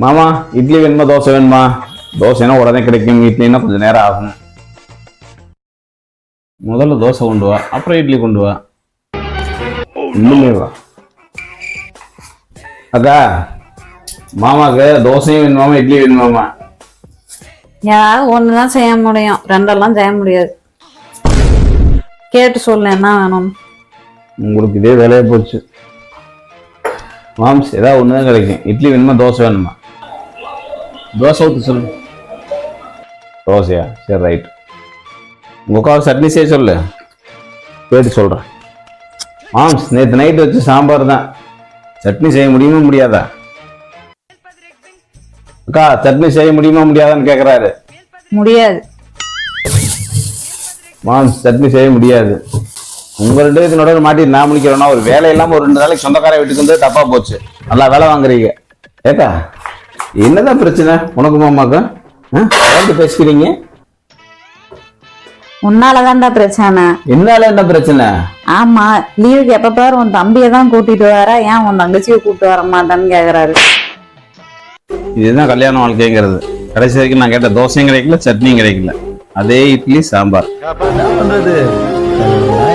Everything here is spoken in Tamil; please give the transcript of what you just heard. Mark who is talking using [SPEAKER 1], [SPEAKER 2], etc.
[SPEAKER 1] மாமா இட்லி வேணுமா தோசை வேணுமா? தோசைனா உடனே கிடைக்கும், இட்லினா கொஞ்சம் நேரம் ஆகும். முதல்ல தோசை கொண்டு வா, அப்புறம் இட்லி கொண்டு வா. இன்னுமே வா அக்கா. மாமாக்கு தோசையும் வேணுமாமா இட்லி வேணுமாமா?
[SPEAKER 2] யாராவது ஒண்ணுதான் செய்ய முடியும், ரெண்டெல்லாம் செய்ய முடியாது. கேட்டு சொல்லு என்ன வேணும்.
[SPEAKER 1] உங்களுக்கு இதே வேலையா போச்சு. மாம்ஸ் ஏதாவது ஒண்ணுதான் கிடைக்கும். இட்லி வேணுமா தோசை வேணுமா? தோசை ஊற்று சொல்லு. தோசையா? சரி ரைட். உங்க அக்காவை சட்னி செய்ய சொல்லு, கேட்டு சொல்றேன். மாம்ஸ் நேற்று நைட்டு வச்சு சாம்பார் தான், சட்னி செய்ய முடியுமா முடியாதா? அக்கா சட்னி செய்ய முடியுமா முடியாதான்னு கேக்குறாரு.
[SPEAKER 2] முடியாது.
[SPEAKER 1] மாம்ஸ் சட்னி செய்ய முடியாது. உங்க 2 பேத்தினோட மாட்டி நான் முடிக்கிறேன்னா ஒரு வேலை இல்லாம ஒரு 2 நாளைக்கு சொந்தக்கார வீட்டுக்கு வந்து தப்பா போச்சு. நல்லா வேலை வாங்குறீங்க. ஏக்கா என்னதான் பிரச்சனை உனக்கு மாமாக்கும்? பேசிக்கிறீங்க.
[SPEAKER 2] உன்னாலதான்டா பிரச்சனை.
[SPEAKER 1] என்னால என்ன பிரச்சனை?
[SPEAKER 2] ஆமா, லீவுக்கு எப்ப பாரு உன் தம்பியை தான் கூட்டிட்டு வர, ஏன் உன் தங்கச்சியை கூப்பிட்டு வர மாட்டான்னு கேக்குறாரு.
[SPEAKER 1] இதுதான் கல்யாண வாழ்க்கைங்கிறது. கடைசி வரைக்கும் நான் கேட்ட தோசையும் கிடைக்கல, சட்னியும் கிடைக்கல, அதே இட்லி சாம்பார்.
[SPEAKER 3] பண்றது